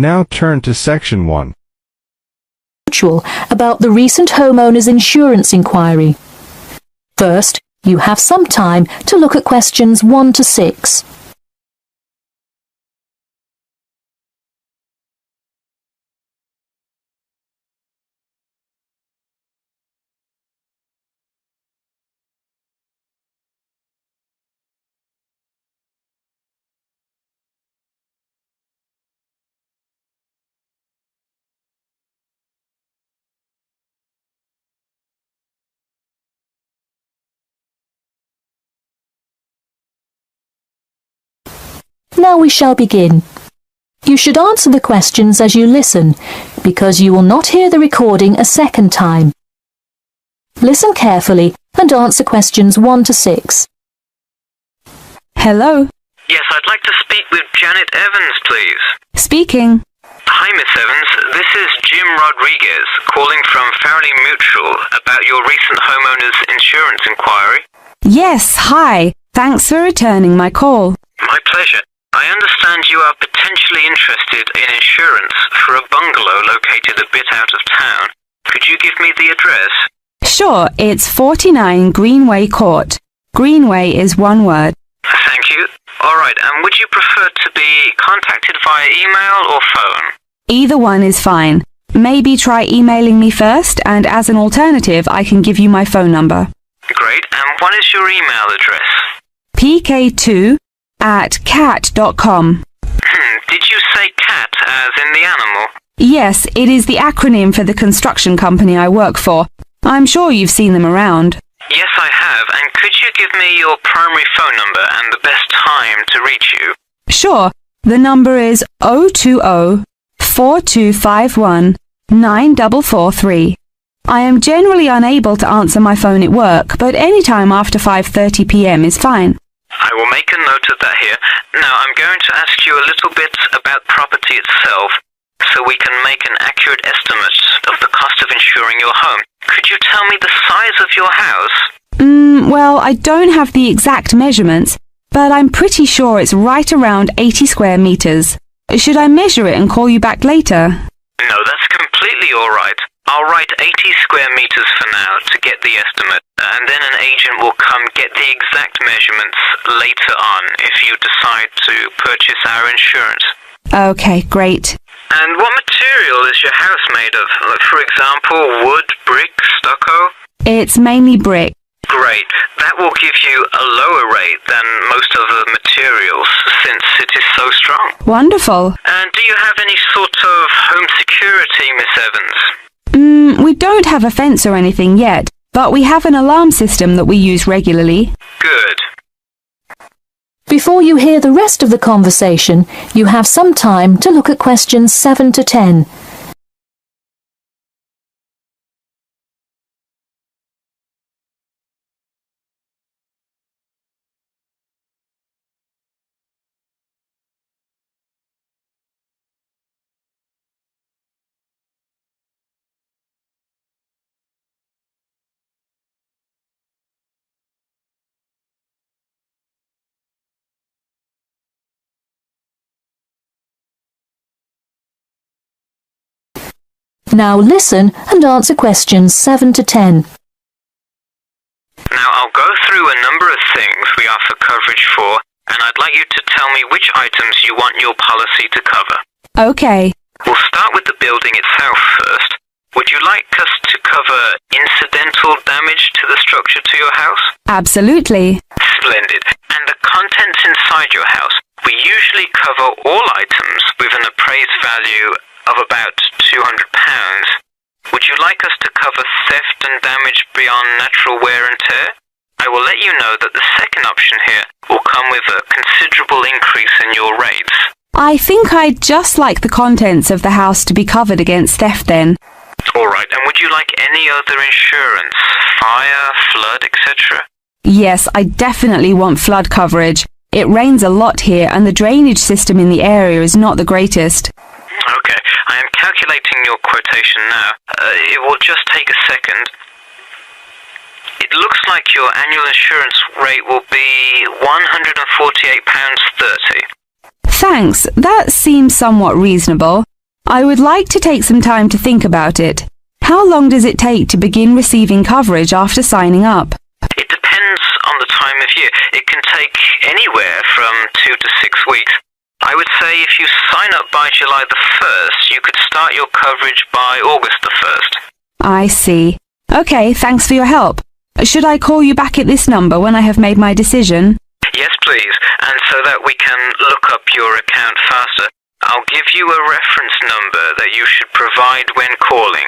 Now turn to section 1. About the recent homeowner's insurance inquiry. First, you have some time to look at questions 1 to 6. Now we shall begin. You should answer the questions as you listen, because you will not hear the recording a second time. Listen carefully and answer questions 1 to 6. Hello. Yes, I'd like to speak with Janet Evans, please. Speaking. Hi, Miss Evans. This is Jim Rodriguez calling from Farrelly Mutual about your recent homeowner's insurance inquiry. Yes, hi. Thanks for returning my call. My pleasure. I understand you are potentially interested in insurance for a bungalow located a bit out of town. Could you give me the address? Sure, it's 49 Greenway Court. Greenway is one word. Thank you. All right, and would you prefer to be contacted via email or phone? Either one is fine. Maybe try emailing me first, and as an alternative, I can give you my phone number. Great, and what is your email address? pk2@cat.com. Did you say cat as in the animal? Yes, it is the acronym for the construction company I work for. I'm sure you've seen them around. Yes, I have. And could you give me your primary phone number and the best time to reach you? Sure. The number is 020-4251-9443. I am generally unable to answer my phone at work, but any time after 5:30 p.m. is fine. I will make a note of that here. Now, I'm going to ask you a little bit about property itself, so we can make an accurate estimate of the cost of insuring your home. Could you tell me the size of your house? Well, I don't have the exact measurements, but I'm pretty sure it's right around 80 square meters. Should I measure it and call you back later? No, that's completely all right. I'll write 80 square meters for now to get the estimate, and then an agent will come get the exact measurements later on if you decide to purchase our insurance. Okay, great. And what material is your house made of? Like, for example, wood, brick, stucco? It's mainly brick. Great. That will give you a lower rate than most of the materials, since it is so strong. Wonderful. And do you have any sort of home security, Miss Evans? We don't have a fence or anything yet, but we have an alarm system that we use regularly. Good. Before you hear the rest of the conversation, you have some time to look at questions 7 to 10. Now listen and answer questions 7 to 10. Now, I'll go through a number of things we offer coverage for, and I'd like you to tell me which items you want your policy to cover. Okay. We'll start with the building itself first. Would you like us to cover incidental damage to the structure to your house? Absolutely. Splendid. And the contents inside your house? We usually cover all items with an appraised value of about £200. Would you like us to cover theft and damage beyond natural wear and tear? I will let you know that the second option here will come with a considerable increase in your rates. I think I'd just like the contents of the house to be covered against theft then. All right, and would you like any other insurance? Fire, flood, etc.? Yes, I definitely want flood coverage. It rains a lot here and the drainage system in the area is not the greatest. Okay, I am calculating your quotation now. It will just take a second. It looks like your annual insurance rate will be £148.30. Thanks, that seems somewhat reasonable. I would like to take some time to think about it. How long does it take to begin receiving coverage after signing up? It depends on the time of year. It can take anywhere from 2 to 6 weeks. I would say if you sign up by July the 1st, you could start your coverage by August the 1st. I see. Okay, thanks for your help. Should I call you back at this number when I have made my decision? Yes, please, and so that we can look up your account faster, I'll give you a reference number that you should provide when calling.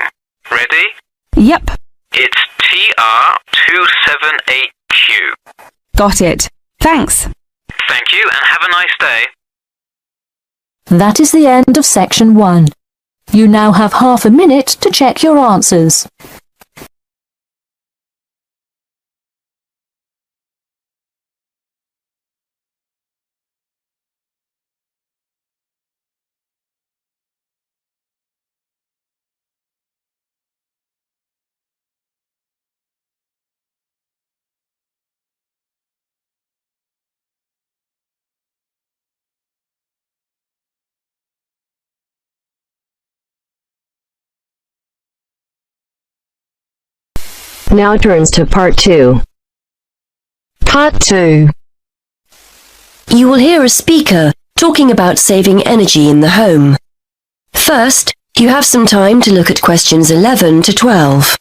Ready? Yep, It's TR278Q. got it. Thanks. Thank you, and have a nice day. That is the end of section 1. You now have half a minute to check your answers. Now turns to Part 2. Part 2. You will hear a speaker talking about saving energy in the home. First, you have some time to look at questions 11 to 12.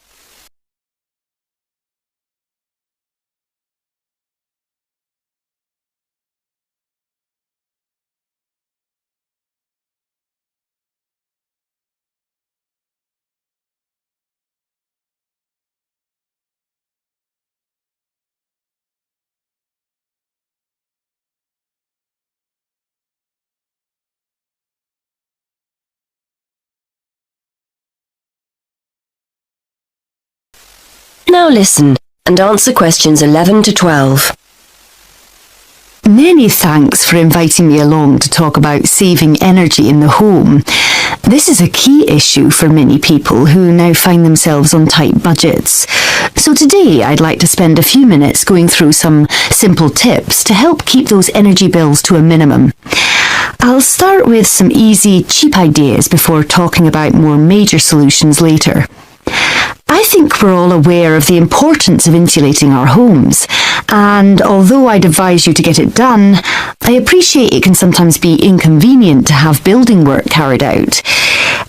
Now listen and answer questions 11 to 12. Many thanks for inviting me along to talk about saving energy in the home. This is a key issue for many people who now find themselves on tight budgets. So today I'd like to spend a few minutes going through some simple tips to help keep those energy bills to a minimum. I'll start with some easy, cheap ideas before talking about more major solutions later. I think we're all aware of the importance of insulating our homes, and although I'd advise you to get it done, I appreciate it can sometimes be inconvenient to have building work carried out.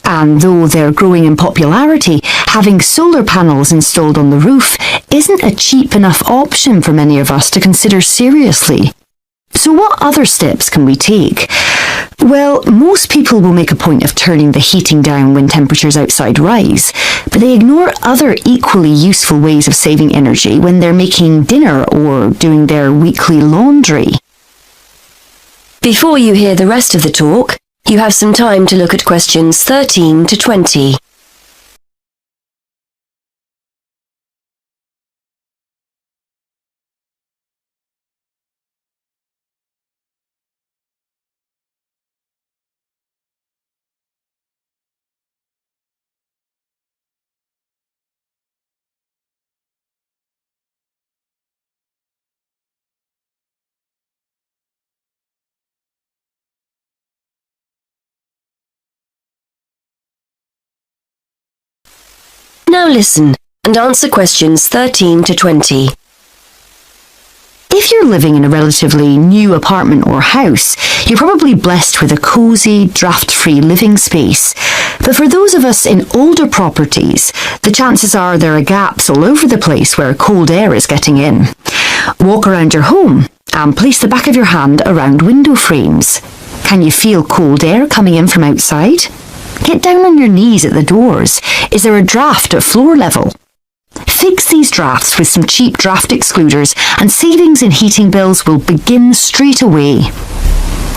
And though they're growing in popularity, having solar panels installed on the roof isn't a cheap enough option for many of us to consider seriously. So what other steps can we take? Well, most people will make a point of turning the heating down when temperatures outside rise, but they ignore other equally useful ways of saving energy when they're making dinner or doing their weekly laundry. Before you hear the rest of the talk, you have some time to look at questions 13 to 20. Now listen and answer questions 13 to 20. If you're living in a relatively new apartment or house, you're probably blessed with a cosy, draft-free living space. But for those of us in older properties, the chances are there are gaps all over the place where cold air is getting in. Walk around your home and place the back of your hand around window frames. Can you feel cold air coming in from outside? Get down on your knees at the doors. Is there a draft at floor level? Fix these drafts with some cheap draft excluders and savings in heating bills will begin straight away.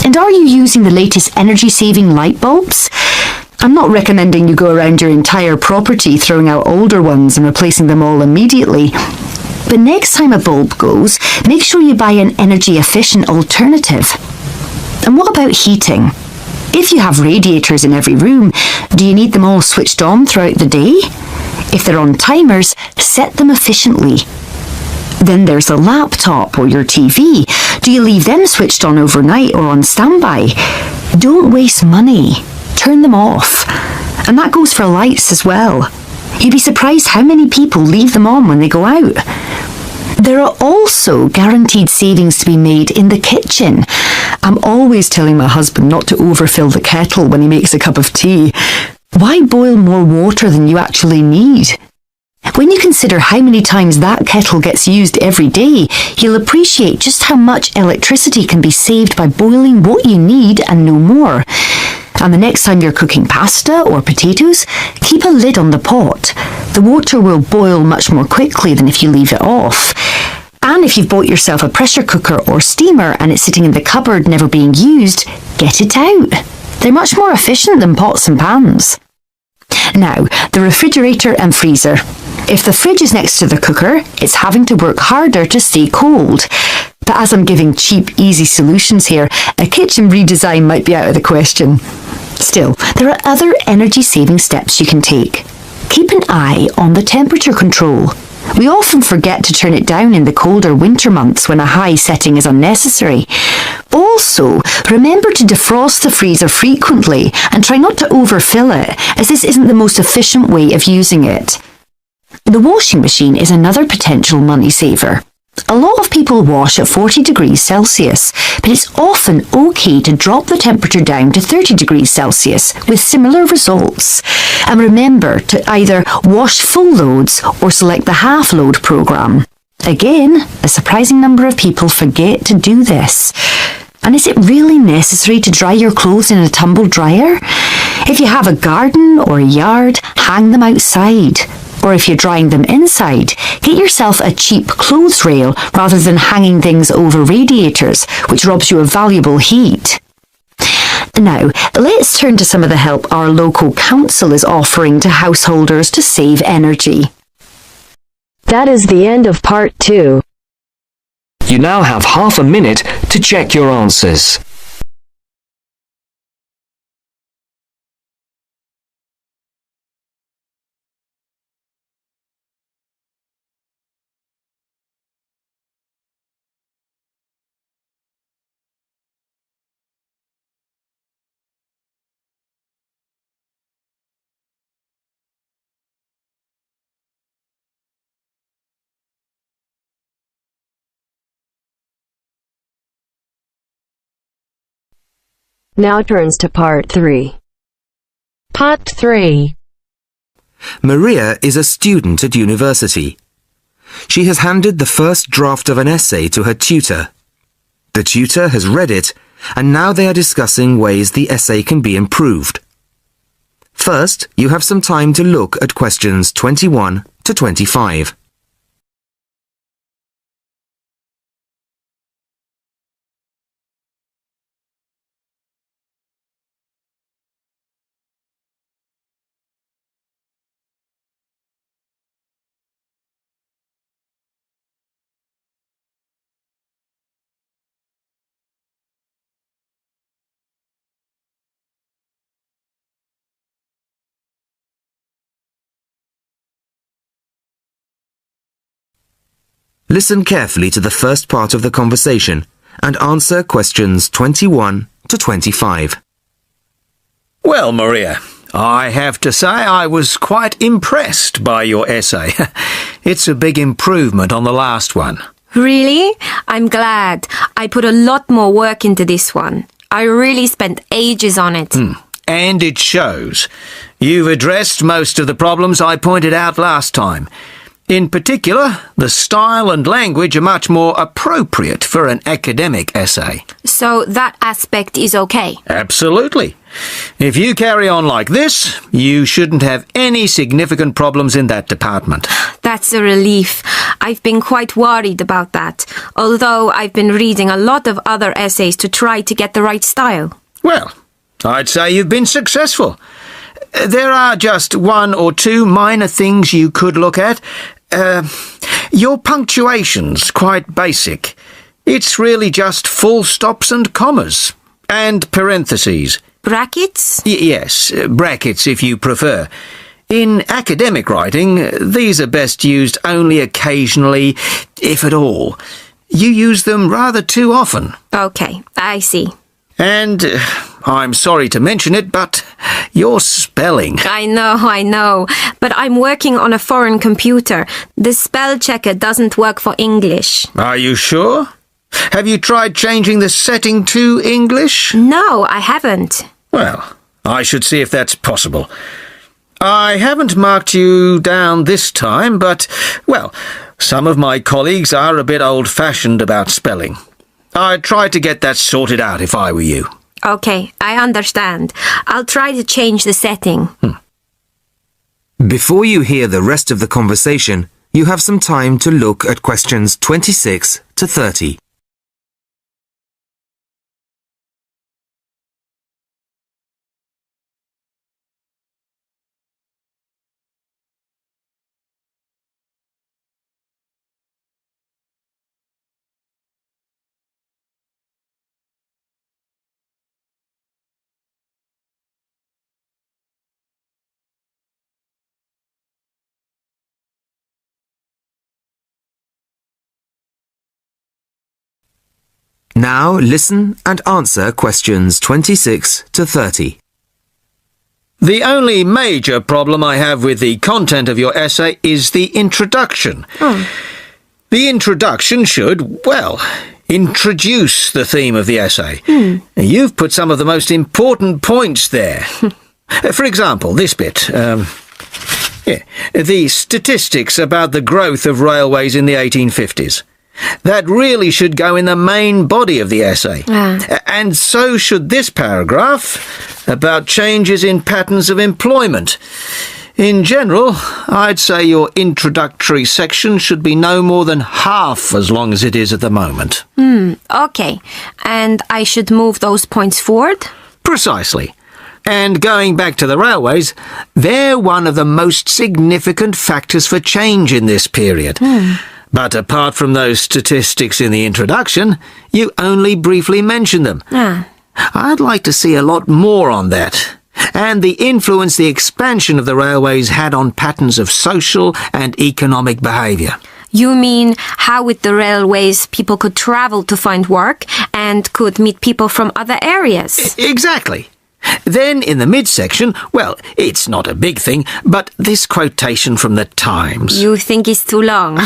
And are you using the latest energy-saving light bulbs? I'm not recommending you go around your entire property throwing out older ones and replacing them all immediately. But next time a bulb goes, make sure you buy an energy-efficient alternative. And what about heating? If you have radiators in every room, do you need them all switched on throughout the day? If they're on timers, set them efficiently. Then there's a laptop or your TV. Do you leave them switched on overnight or on standby? Don't waste money. turn them off. And that goes for lights as well. You'd be surprised how many people leave them on when they go out. There are also guaranteed savings to be made in the kitchen. I'm always telling my husband not to overfill the kettle when he makes a cup of tea. Why boil more water than you actually need? When you consider how many times that kettle gets used every day, you'll appreciate just how much electricity can be saved by boiling what you need and no more. And the next time you're cooking pasta or potatoes, keep a lid on the pot. The water will boil much more quickly than if you leave it off. And if you've bought yourself a pressure cooker or steamer and it's sitting in the cupboard never being used, get it out. They're much more efficient than pots and pans. Now, the refrigerator and freezer. If the fridge is next to the cooker, it's having to work harder to stay cold. But as I'm giving cheap, easy solutions here, a kitchen redesign might be out of the question. Still, there are other energy-saving steps you can take. Keep an eye on the temperature control. We often forget to turn it down in the colder winter months when a high setting is unnecessary. Also, remember to defrost the freezer frequently and try not to overfill it, as this isn't the most efficient way of using it. The washing machine is another potential money saver. A lot of people wash at 40 degrees Celsius, but it's often okay to drop the temperature down to 30 degrees Celsius with similar results. And remember to either wash full loads or select the half load program. Again, a surprising number of people forget to do this. And is it really necessary to dry your clothes in a tumble dryer? If you have a garden or a yard, hang them outside. Or if you're drying them inside, get yourself a cheap clothes rail rather than hanging things over radiators, which robs you of valuable heat. Now, let's turn to some of the help our local council is offering to householders to save energy. That is the end of part 2. You now have half a minute to check your answers. Now turns to part 3. Part 3. Maria is a student at university. She has handed the first draft of an essay to her tutor. The tutor has read it, and now they are discussing ways the essay can be improved. First, you have some time to look at questions 21 to 25. Listen carefully to the first part of the conversation and answer questions 21 to 25. Well, Maria, I have to say I was quite impressed by your essay. It's a big improvement on the last one. Really? I'm glad. I put a lot more work into this one. I really spent ages on it. And it shows. You've addressed most of the problems I pointed out last time. In particular, the style and language are much more appropriate for an academic essay. So that aspect is okay? Absolutely. If you carry on like this, you shouldn't have any significant problems in that department. That's a relief. I've been quite worried about that, although I've been reading a lot of other essays to try to get the right style. Well, I'd say you've been successful. There are just one or two minor things you could look at. Your punctuation's quite basic. It's really just full stops and commas. And parentheses. Brackets? Yes, brackets if you prefer. In academic writing, these are best used only occasionally, if at all. You use them rather too often. Okay, I see. And I'm sorry to mention it, but your spelling. I know. But I'm working on a foreign computer. The spell checker doesn't work for English. Are you sure? Have you tried changing the setting to English? No, I haven't. Well, I should see if that's possible. I haven't marked you down this time, but, well, some of my colleagues are a bit old-fashioned about spelling. I'd try to get that sorted out if I were you. Okay, I understand. I'll try to change the setting. Before you hear the rest of the conversation, you have some time to look at questions 26 to 30. Now listen and answer questions 26 to 30. The only major problem I have with the content of your essay is the introduction. The introduction should, well, introduce the theme of the essay. You've put some of the most important points there. For example, this bit. The statistics about the growth of railways in the 1850s. That really should go in the main body of the essay. And so should this paragraph about changes in patterns of employment. In general, I'd say your introductory section should be no more than half as long as it is at the moment. Okay. And I should move those points forward? Precisely. And going back to the railways, they're one of the most significant factors for change in this period. But apart from those statistics in the introduction, you only briefly mention them. I'd like to see a lot more on that, and the influence the expansion of the railways had on patterns of social and economic behaviour. You mean how with the railways people could travel to find work and could meet people from other areas? Exactly. Then in the midsection, well, it's not a big thing, but this quotation from the Times. You think it's too long?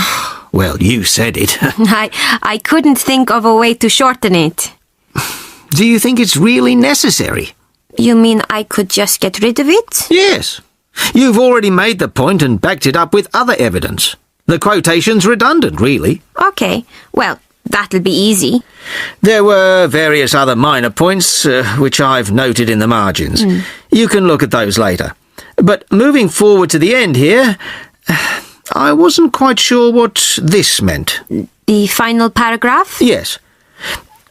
Well, you said it. I couldn't think of a way to shorten it. Do you think it's really necessary? You mean I could just get rid of it? Yes. You've already made the point and backed it up with other evidence. The quotation's redundant, really. Okay, well, that'll be easy. There were various other minor points, which I've noted in the margins. You can look at those later. But moving forward to the end here, I wasn't quite sure what this meant. The final paragraph? Yes.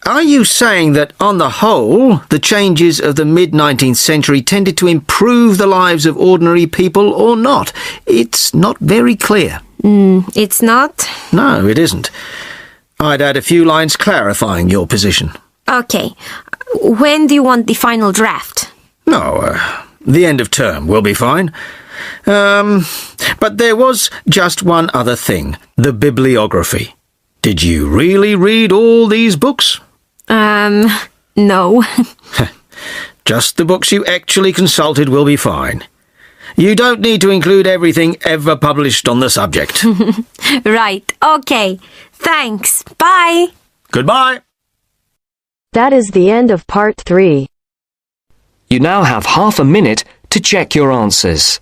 Are you saying that, on the whole, the changes of the mid-19th century tended to improve the lives of ordinary people or not? It's not very clear. It's not? No, it isn't. I'd add a few lines clarifying your position. Okay. When do you want the final draft? No, the end of term will be fine. But there was just one other thing, the bibliography. Did you really read all these books? No. Just the books you actually consulted will be fine. You don't need to include everything ever published on the subject. Right, okay. Thanks. Bye. Goodbye. That is the end of part 3. You now have half a minute to check your answers.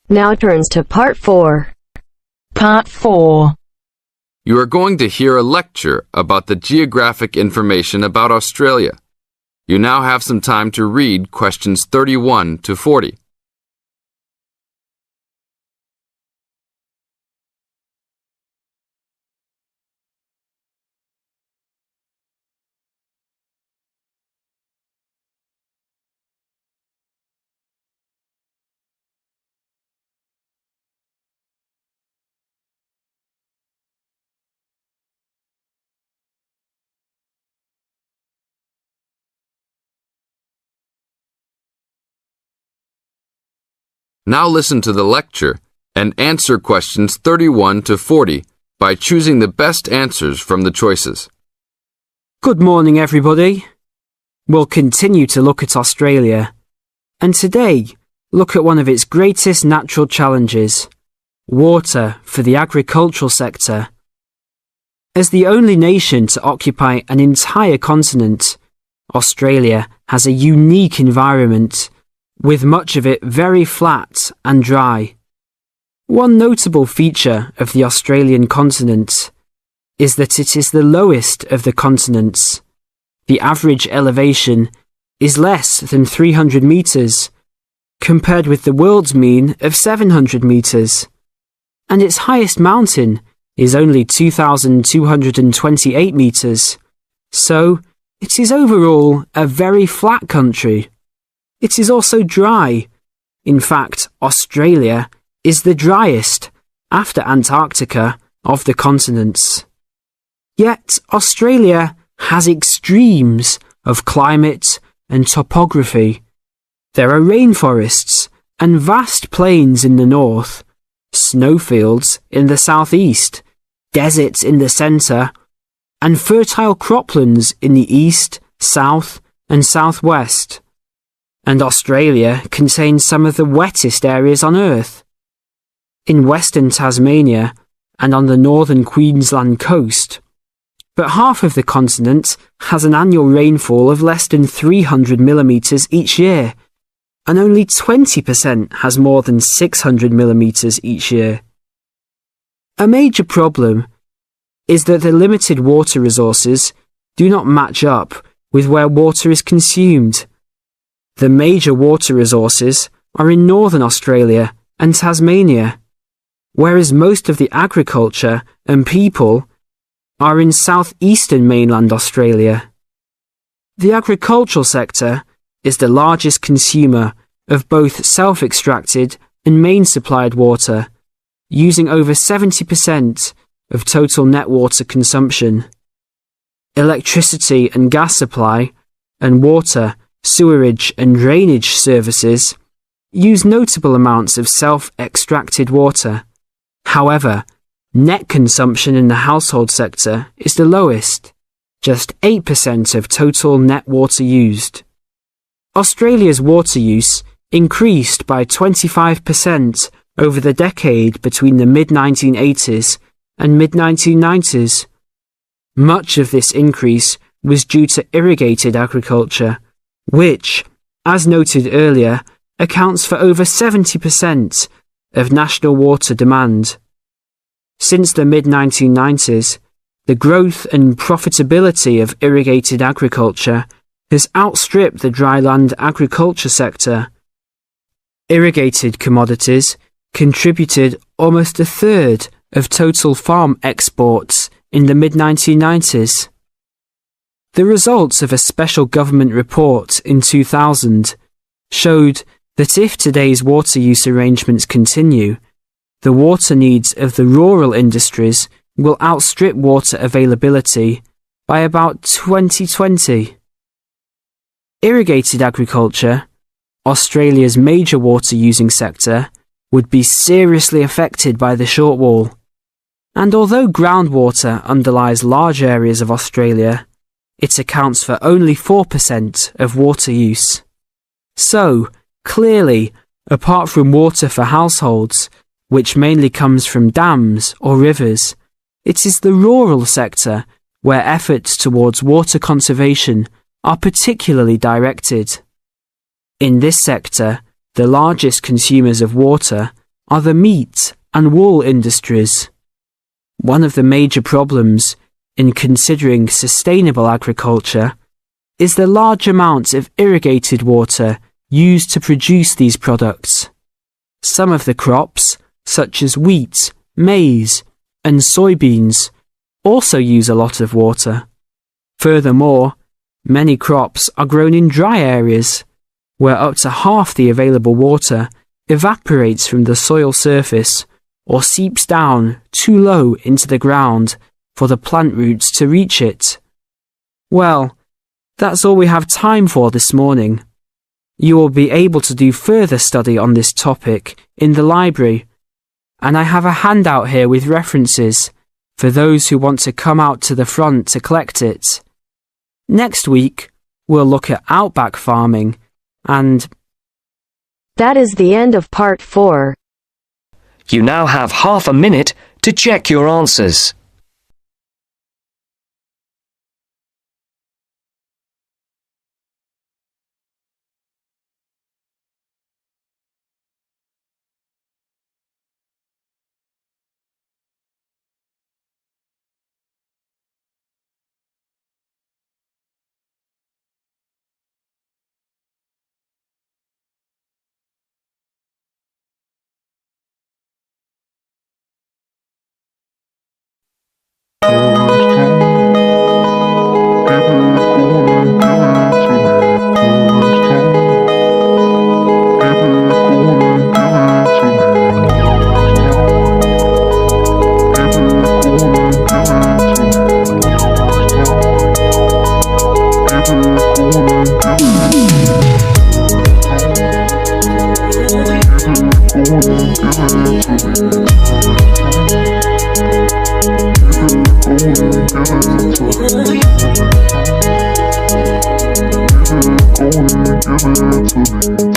Now turns to part 4. Part 4. You are going to hear a lecture about the geographic information about Australia. You now have some time to read questions 31 to 40. Now listen to the lecture and answer questions 31 to 40 by choosing the best answers from the choices. Good morning, everybody. We'll continue to look at Australia, and today look at one of its greatest natural challenges, water for the agricultural sector. As the only nation to occupy an entire continent, Australia has a unique environment, with much of it very flat and dry. One notable feature of the Australian continent is that it is the lowest of the continents. The average elevation is less than 300 metres, compared with the world's mean of 700 metres, and its highest mountain is only 2,228 metres, so it is overall a very flat country. It is also dry. In fact, Australia is the driest, after Antarctica, of the continents. Yet Australia has extremes of climate and topography. There are rainforests and vast plains in the north, snowfields in the southeast, deserts in the centre, and fertile croplands in the east, south, and southwest. And Australia contains some of the wettest areas on Earth. In western Tasmania and on the northern Queensland coast. But half of the continent has an annual rainfall of less than 300 millimetres each year, and only 20% has more than 600 millimetres each year. A major problem is that the limited water resources do not match up with where water is consumed. The major water resources are in northern Australia and Tasmania, whereas most of the agriculture and people are in southeastern mainland Australia. The agricultural sector is the largest consumer of both self-extracted and main-supplied water, using over 70% of total net water consumption. Electricity and gas supply, and water, sewerage and drainage services use notable amounts of self-extracted water. However, net consumption in the household sector is the lowest, just 8% of total net water used. Australia's water use increased by 25% over the decade between the mid-1980s and mid-1990s. Much of this increase was due to irrigated agriculture, which, as noted earlier, accounts for over 70% of national water demand. Since the mid-1990s, the growth and profitability of irrigated agriculture has outstripped the dryland agriculture sector. Irrigated commodities contributed almost a third of total farm exports in the mid-1990s. The results of a special government report in 2000 showed that if today's water use arrangements continue, the water needs of the rural industries will outstrip water availability by about 2020. Irrigated agriculture, Australia's major water-using sector, would be seriously affected by the shortfall. And although groundwater underlies large areas of Australia, it accounts for only 4% of water use. So, clearly, apart from water for households, which mainly comes from dams or rivers, it is the rural sector where efforts towards water conservation are particularly directed. In this sector, the largest consumers of water are the meat and wool industries. One of the major problems in considering sustainable agriculture is the large amounts of irrigated water used to produce these products. Some of the crops, such as wheat, maize, and soybeans, also use a lot of water. Furthermore, many crops are grown in dry areas, where up to half the available water evaporates from the soil surface or seeps down too low into the ground for the plant roots to reach it. Well, that's all we have time for this morning. You will be able to do further study on this topic in the library, and I have a handout here with references for those who want to come out to the front to collect it. Next week, we'll look at outback farming and... That is the end of part 4. You now have half a minute to check your answers. Give it to me.